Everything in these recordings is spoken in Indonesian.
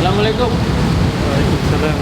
Assalamualaikum. Waalaikumsalam.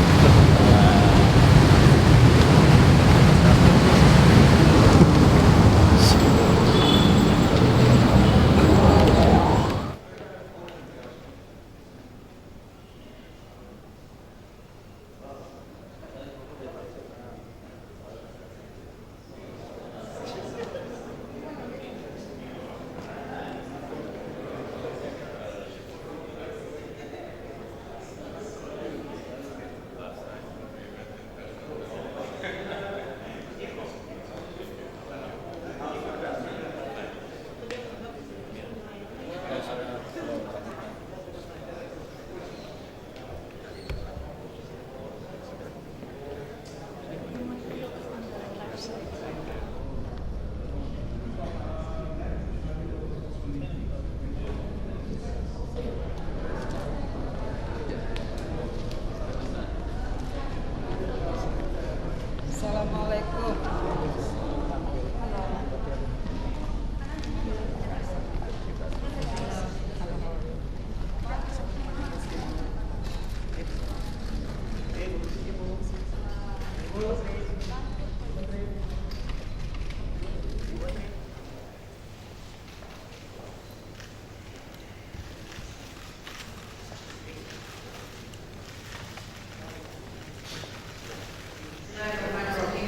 Assalamualaikum.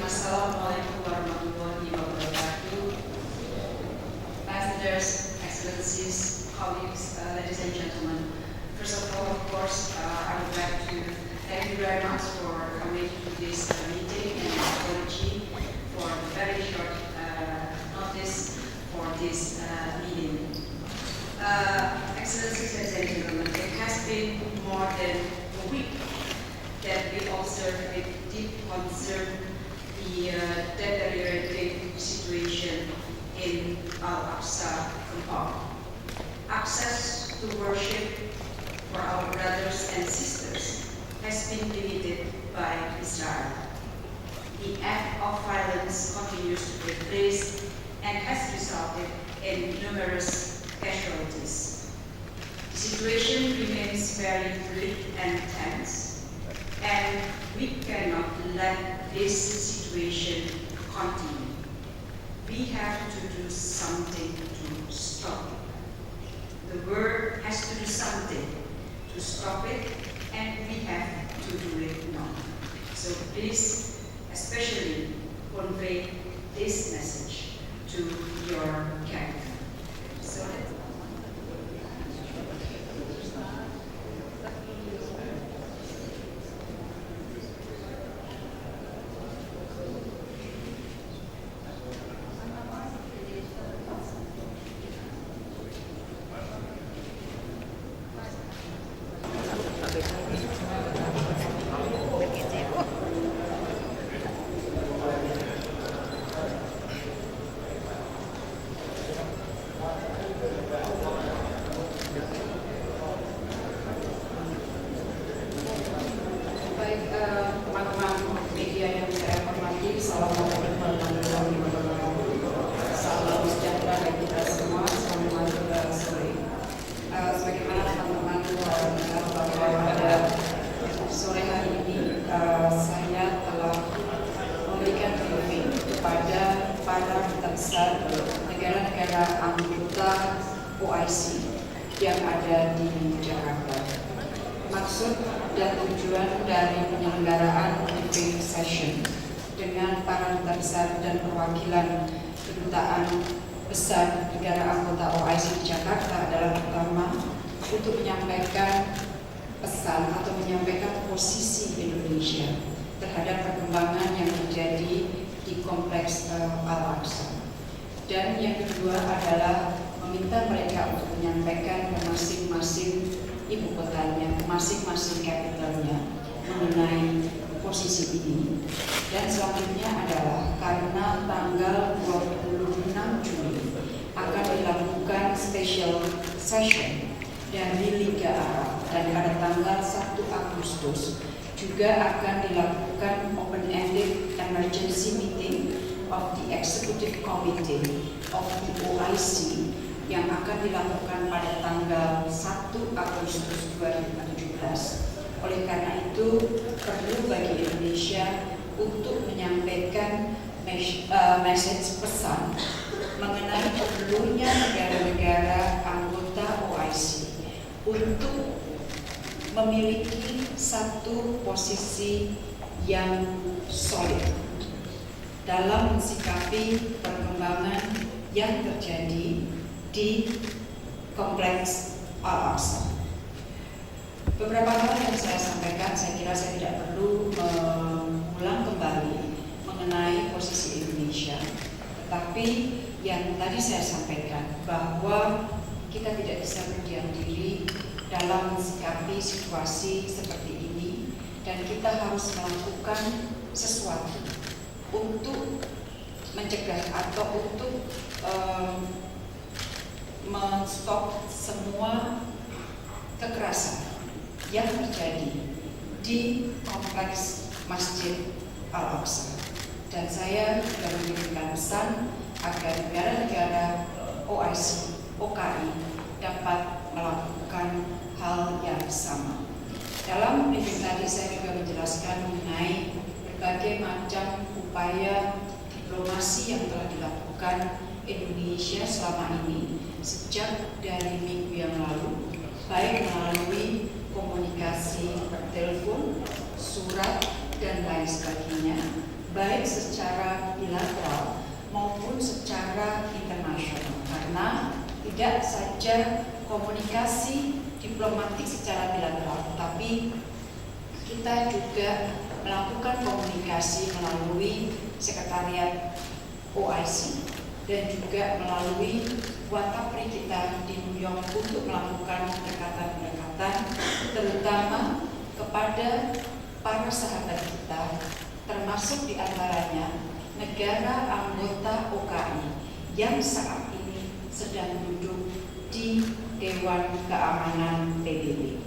Assalamualaikum warahmatullahi wabarakatuh. Ambassadors, Excellencies, colleagues, ladies and gentlemen. First of all, of course, I would like to thank you very much for coming to this meeting and apology for the very short notice for this meeting. Excellencies, ladies and gentlemen, it has been more than a week that we observe with deep concern the deteriorating situation in Al-Aqsa compound. Access to worship for our brothers and sisters has been limited by Israel. The act of violence continues to take place and has resulted in numerous casualties. The situation remains very fluid and tense, and we cannot let this situation continue. We have to do something to stop it. The world has to do something to stop it, and we have to do it now. So please, especially convey this message to your cabinet. So teman-teman media yang saya hormati, Assalamualaikum warahmatullahi wabarakatuh. Salam sejahtera bagi kita semua. Selamat sore. Sebagaimana teman-teman tahu bahwa pada sore hari ini saya telah memberikan briefing kepada para duta besar negara-negara anggota OIC yang ada di Jakarta. Maksud dan tujuan dari penyelenggaraan briefing session dengan para duta besar dan perwakilan kedutaan besar negara anggota OIC di Jakarta adalah pertama untuk menyampaikan pesan atau menyampaikan posisi Indonesia terhadap perkembangan yang terjadi di kompleks Al-Aqsa. Dan yang kedua adalah meminta mereka untuk menyampaikan ke masing-masing ibu kotanya, masing-masing capitalnya mengenai posisi ini. Dan selanjutnya adalah karena tanggal 26 Juli akan dilakukan special session dari Liga Arab, dan pada tanggal 1 Agustus juga akan dilakukan open-ended emergency meeting of the Executive Committee of the OIC yang akan dilakukan pada tanggal 1 Agustus 2017 perlu bagi Indonesia untuk menyampaikan message pesan mengenai perlunya negara-negara anggota OIC untuk memiliki satu posisi yang solid dalam mensikapi perkembangan yang terjadi di kompleks Al-Aqsa. Beberapa hal yang saya sampaikan, saya kira saya tidak perlu mengulang kembali mengenai posisi Indonesia. Tetapi yang tadi saya sampaikan bahwa kita tidak bisa berdiam diri dalam mensikapi situasi seperti ini, dan kita harus melakukan sesuatu untuk mencegah atau untuk men-stop semua kekerasan yang terjadi di kompleks Masjid Al-Aqsa. Dan saya juga mengirimkan pesan agar negara-negara OIC, OKI dapat melakukan hal yang sama. Dalam briefing tadi saya juga menjelaskan mengenai berbagai macam upaya diplomasi yang telah dilakukan Indonesia selama ini sejak dari minggu yang lalu, baik melalui komunikasi bertelepon, surat, dan lain sebagainya, baik secara bilateral maupun secara internasional. Karena tidak saja komunikasi diplomatik secara bilateral, tetapi kita juga melakukan komunikasi melalui sekretariat OIC dan juga melalui watapri kita di New York untuk melakukan pendekatan-pendekatan terutama kepada para sahabat kita, termasuk diantaranya negara anggota OKI yang saat ini sedang duduk di Dewan Keamanan PBB.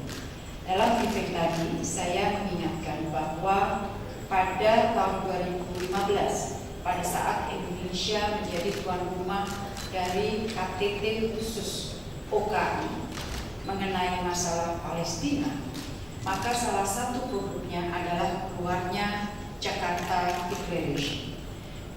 Dalam briefing tadi saya mengingatkan bahwa pada tahun 2015 pada saat Indonesia menjadi tuan rumah dari KTT khusus OKI mengenai masalah Palestina, maka salah satu produknya adalah keluarnya Jakarta Declaration.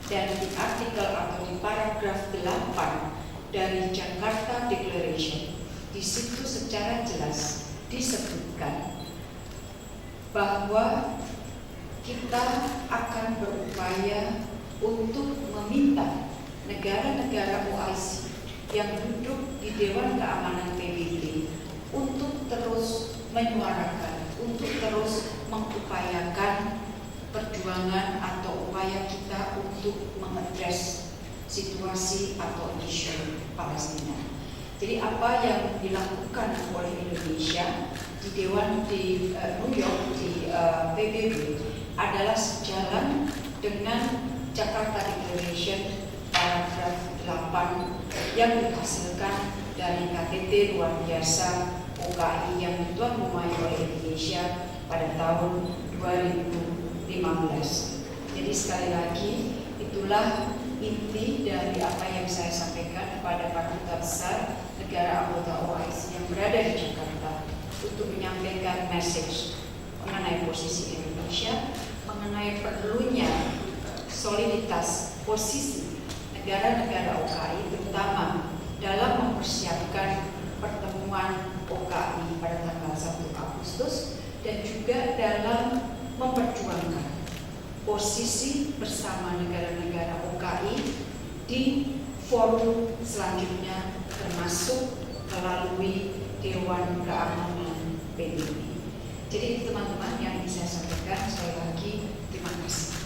Dan di artikel atau di paragraf 8 dari Jakarta Declaration, di situ secara jelas disebutkan bahwa kita akan berupaya untuk meminta negara-negara OIC yang duduk di Dewan Keamanan PBB untuk terus menyuarakan, untuk terus mengupayakan perjuangan atau upaya kita untuk mengadres situasi atau isu Palestina. Jadi apa yang dilakukan oleh Indonesia di Dewan di New York di PBB adalah sejalan dengan Jakarta Declaration paragraf 8 yang dihasilkan dari KTT luar biasa OKI yang dituan rumahi oleh Indonesia pada tahun 2015. Jadi sekali lagi itulah inti dari apa yang saya sampaikan kepada para duta besar negara anggota OIC yang berada di Jakarta untuk menyampaikan message mengenai posisi Indonesia, mengenai perlunya soliditas posisi negara-negara OKI terutama dalam mempersiapkan pertemuan OKI pada tanggal 1 Agustus dan juga dalam memperjuangkan posisi bersama negara-negara OKI di forum selanjutnya termasuk melalui Dewan Keamanan PBB. Jadi teman-teman yang ingin saya sampaikan, sekali lagi terima kasih.